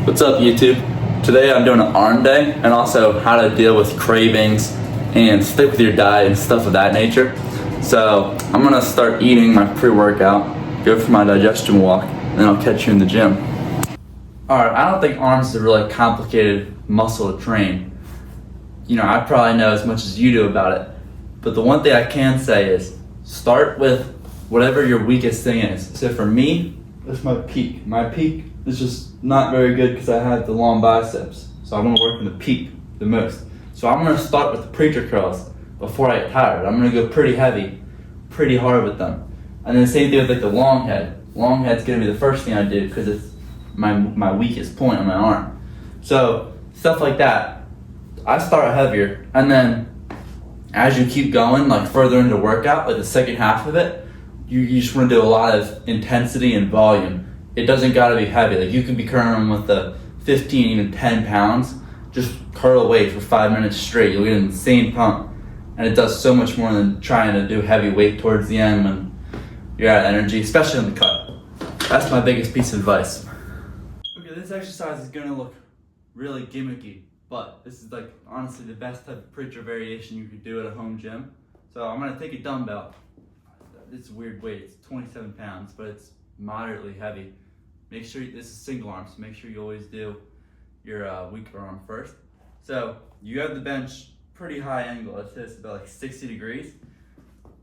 What's up, YouTube? Today I'm doing an arm day and also how to deal with cravings and stick with your diet and stuff of that nature. So I'm gonna start eating my pre-workout, go for my digestion walk, and then I'll catch you in the gym. Alright, I don't think arms is a really complicated muscle to train. I probably know as much as you do about it. But the one thing I can say is start with whatever your weakest thing is. So for me, it's my peak. My peak is just not very good because I have the long biceps. So I want to work on the peak the most. So I'm going to start with the preacher curls before I get tired. I'm going to go pretty heavy, pretty hard with them. And then the same thing with like the long head. Long head's going to be the first thing I do because it's my weakest point on my arm. So stuff like that, I start heavier, and then as you keep going, like further into the workout, like the second half of it, you just want to do a lot of intensity and volume. It doesn't got to be heavy. Like you could be curling with the 15, even 10 pounds. Just curl weight for 5 minutes straight. You'll get an insane pump, and it does so much more than trying to do heavy weight towards the end when you're out of energy, especially on the cut. That's my biggest piece of advice. Okay, this exercise is gonna look really gimmicky, but this is like honestly the best type of preacher variation you could do at a home gym. So I'm gonna take a dumbbell. It's a weird weight, it's 27 pounds, but it's moderately heavy. Make sure, this is single arm, so make sure you always do your weaker arm first. So you have the bench pretty high angle, I'd say it's about like 60 degrees.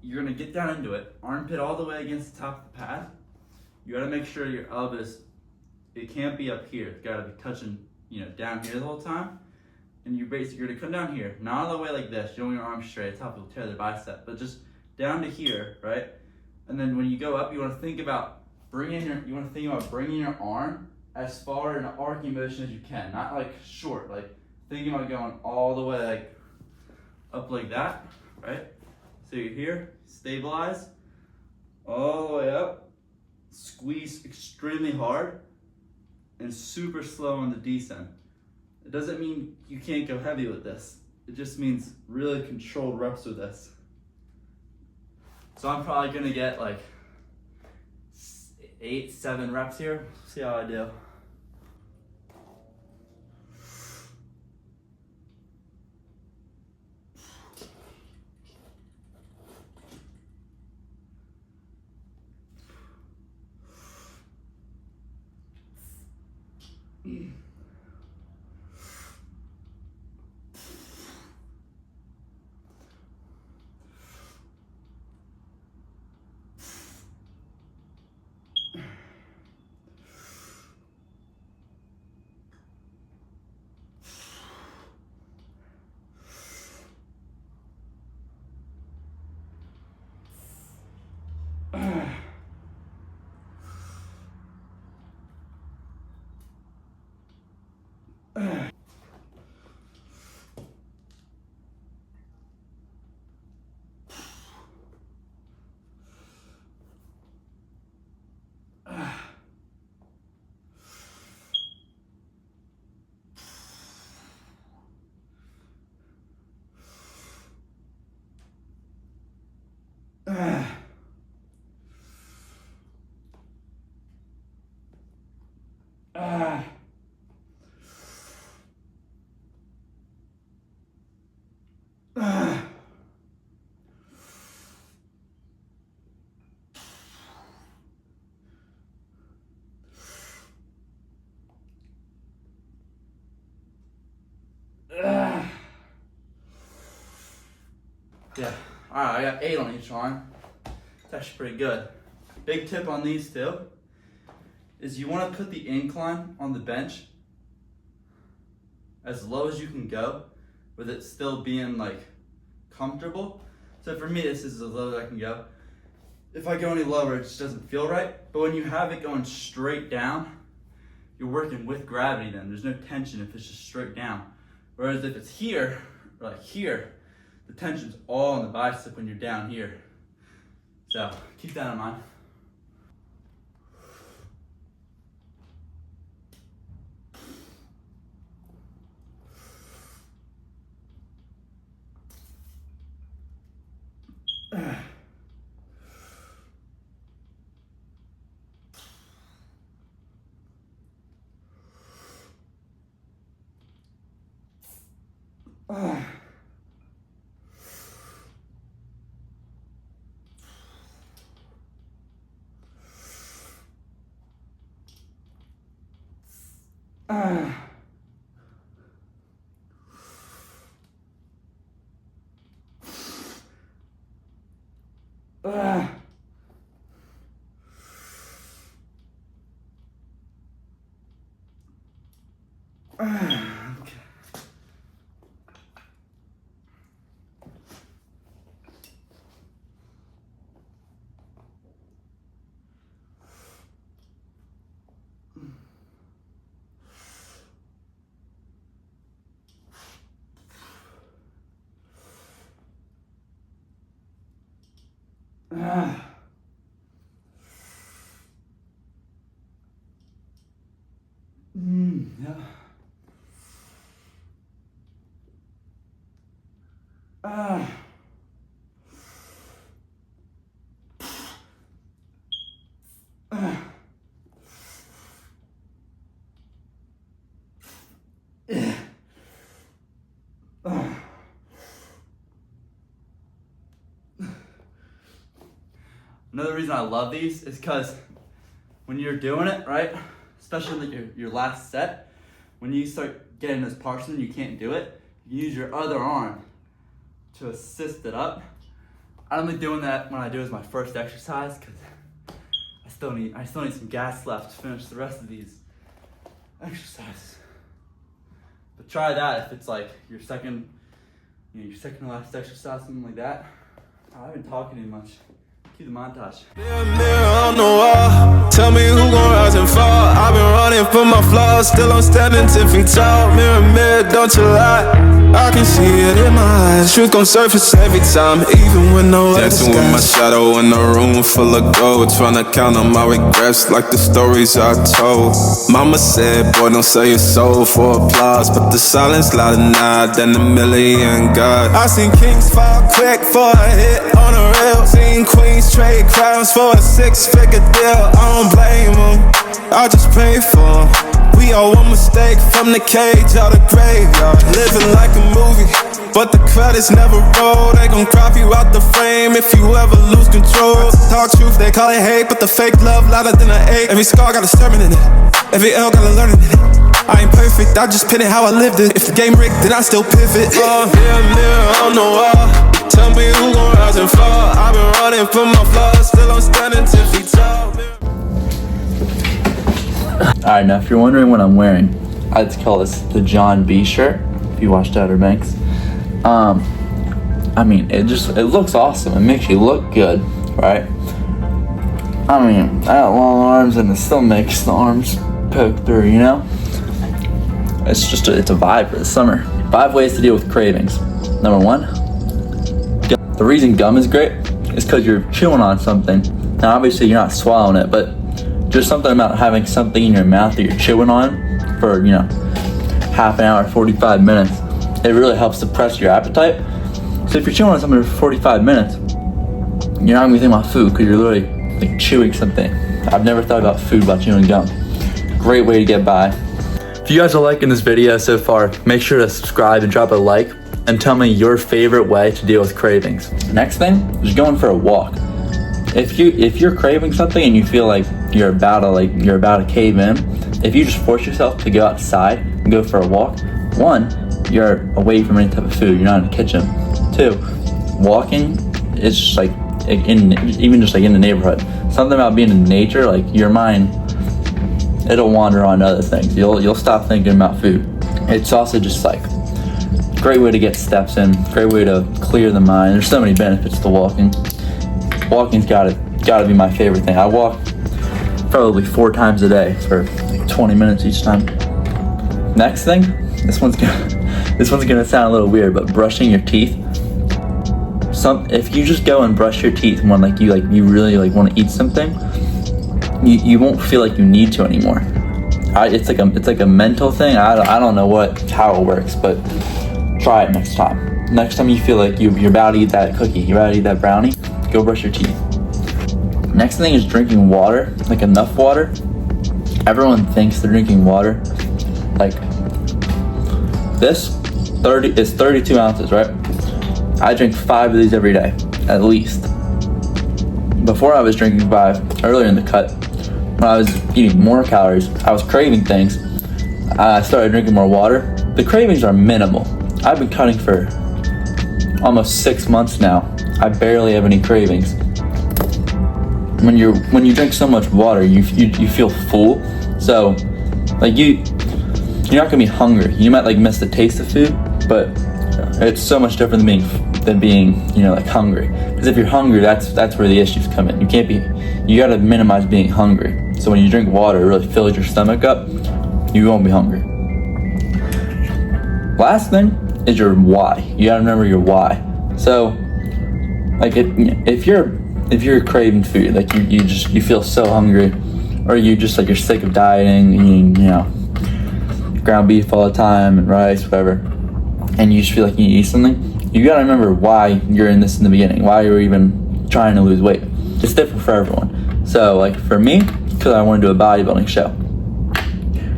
You're gonna get down into it, armpit all the way against the top of the pad. You gotta make sure your elbows, it can't be up here, it's gotta be touching down here the whole time. And you're gonna come down here, not all the way like this, you don't want your arms straight, it's how people tear their bicep, but just down to here, right? And then when you go up, you wanna think about bringing your arm as far in an arcing motion as you can, not like short, like thinking about going all the way like up like that, right? So you're here, stabilize, all the way up, squeeze extremely hard, and super slow on the descent. It doesn't mean you can't go heavy with this. It just means really controlled reps with this. So I'm probably gonna get like 8-7 reps here. See how I do. Yeah, alright, I got 8 on each arm. It's actually pretty good. Big tip on these two is you want to put the incline on the bench as low as you can go with it still being like comfortable. So for me, this is as low as I can go. If I go any lower, it just doesn't feel right. But when you have it going straight down, you're working with gravity then. There's no tension if it's just straight down. Whereas if it's here, or like here, the tension's all in the bicep when you're down here. So keep that in mind. Yeah. Another reason I love these is because when you're doing it, right, especially like your last set, when you start getting those parts and you can't do it, you use your other arm to assist it up. I'm only doing that when I do as my first exercise because I still need some gas left to finish the rest of these exercises. But try that if it's like your second to last exercise, something like that. I haven't been talking too much. Cue the montage. Mirror on the wall, tell me who gon' rise and fall. I've been running for my flaws, still I'm standing 10 feet tall. Mirror, mirror, don't you lie. I can see it in my eyes. Truth gon' surface every time, even when no other dancing with my shadow in a room full of gold, trying to count on my regrets like the stories I told. Mama said, boy, don't sell your soul for applause, but the silence louder now than a million God. I seen kings fall quick for a hit on a rail, seen queens trade crowns for a six-figure deal. I don't blame them, I just pray for them. We all one mistake from the cage or the graveyard. Living like a movie, but the credits never roll. They gon' crop you out the frame if you ever lose control. Talk truth, they call it hate, but the fake love louder than an ache. Every scar got a sermon in it, every L got a learning in it. I ain't perfect, I just pin it how I lived it. If the game rigged, then I still pivot. Mirror on the wall, tell me who gon' rise and fall. I've been running for my flaws, still I'm standing 10 feet tall. Alright, now if you're wondering what I'm wearing, I'd call this the John B shirt, if you watched Outer Banks. I mean, it looks awesome. It makes you look good, right? I mean, I got long arms and it still makes the arms poke through, you know? It's a vibe for the summer. 5 ways to deal with cravings. Number 1, gum. The reason gum is great is because you're chewing on something. Now obviously you're not swallowing it, but just something about having something in your mouth that you're chewing on for, half an hour, 45 minutes. It really helps suppress your appetite. So if you're chewing on something for 45 minutes, you're not gonna think about food because you're literally like chewing something. I've never thought about food while chewing gum. Great way to get by. If you guys are liking this video so far, make sure to subscribe and drop a like and tell me your favorite way to deal with cravings. Next thing is going for a walk. If you're craving something and you feel like you're about to cave in, if you just force yourself to go outside and go for a walk, 1, you're away from any type of food. You're not in the kitchen. 2, walking is just like in the neighborhood. Something about being in nature, like your mind, it'll wander on to other things. You'll stop thinking about food. It's also just like great way to get steps in. Great way to clear the mind. There's so many benefits to walking. Walking's gotta be my favorite thing. I walk probably 4 times a day for like 20 minutes each time. Next thing, this one's gonna sound a little weird, but brushing your teeth. If you just go and brush your teeth when you really want to eat something, you won't feel like you need to anymore. It's like a mental thing. I don't know how it works, but try it next time. Next time you feel like you're about to eat that cookie, you're about to eat that brownie, go brush your teeth. Next thing is drinking water, like enough water. Everyone thinks they're drinking water like this, 32 ounces, right? I drink 5 of these every day, at least. Before I was drinking 5, earlier in the cut, when I was eating more calories, I was craving things. I started drinking more water. The cravings are minimal. I've been cutting for almost 6 months now. I barely have any cravings. When you drink so much water, you feel full. So, like you're not gonna be hungry. You might like miss the taste of food, but it's so much different than being like hungry. Because if you're hungry, that's where the issues come in. You gotta minimize being hungry. So when you drink water, it really fills your stomach up. You won't be hungry. Last thing is your why. You gotta remember your why. So, like if you're craving food, like you feel so hungry, or you're sick of dieting, eating ground beef all the time and rice, whatever, and you just feel like you need to eat something, you gotta remember why you're in this in the beginning, why you're even trying to lose weight. It's different for everyone. So like for me, because I want to do a bodybuilding show.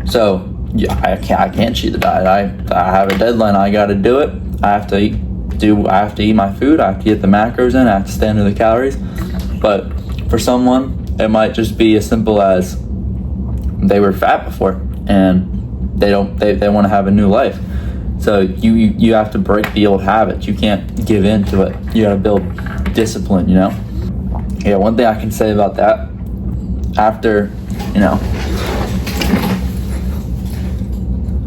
So yeah, I can't cheat the diet. I have a deadline. I gotta do it. I have to eat my food. I have to get the macros in. I have to stay under the calories. But for someone, it might just be as simple as they were fat before and they want to have a new life. So you have to break the old habits. You can't give in to it. You gotta build discipline, Yeah, one thing I can say about that, after,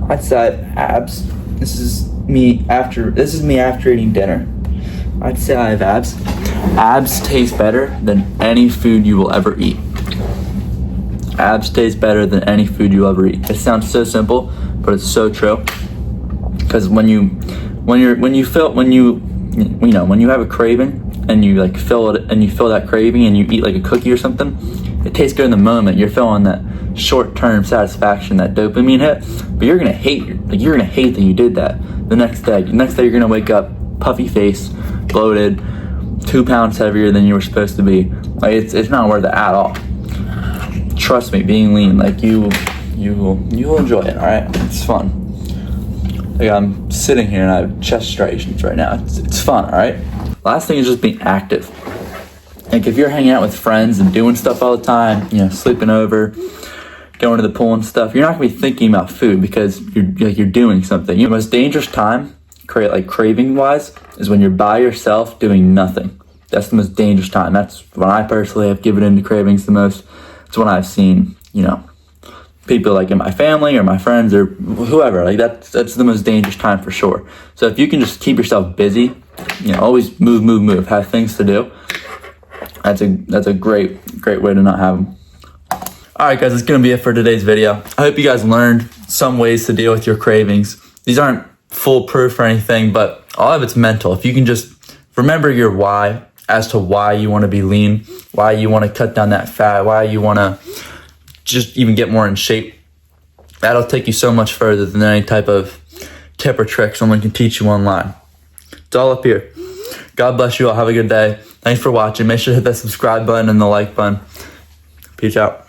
I'd say abs. This is me after eating dinner. I'd say I have abs. Abs taste better than any food you will ever eat. Abs taste better than any food you'll ever eat. It sounds so simple, but it's so true. Because when you have a craving and you like feel it and you feel that craving and you eat like a cookie or something, it tastes good in the moment. You're feeling that short-term satisfaction, that dopamine hit, but you're gonna hate that you did that the next day. The next day you're gonna wake up puffy face, bloated, 2 pounds heavier than you were supposed to be. Like it's not worth it at all. Trust me, being lean, like you will enjoy it. All right, it's fun. Like I'm sitting here and I have chest striations right now. It's fun. All right. Last thing is just being active. Like if you're hanging out with friends and doing stuff all the time, sleeping over, going to the pool and stuff, you're not gonna be thinking about food because you're doing something. The most dangerous time, craving wise, is when you're by yourself doing nothing. That's the most dangerous time. That's when I personally have given in to cravings the most. It's when I've seen, people like in my family or my friends or whoever, like that's the most dangerous time for sure. So if you can just keep yourself busy, always move, have things to do. That's a great way to not have them. All right, guys, that's gonna be it for today's video. I hope you guys learned some ways to deal with your cravings. These aren't foolproof or anything, but all of it's mental. If you can just remember your why as to why you want to be lean, why you want to cut down that fat, why you want to just even get more in shape, that'll take you so much further than any type of tip or trick someone can teach you online. It's all up here. God bless you all. Have a good day. Thanks for watching. Make sure to hit that subscribe button and the like button. Peace out.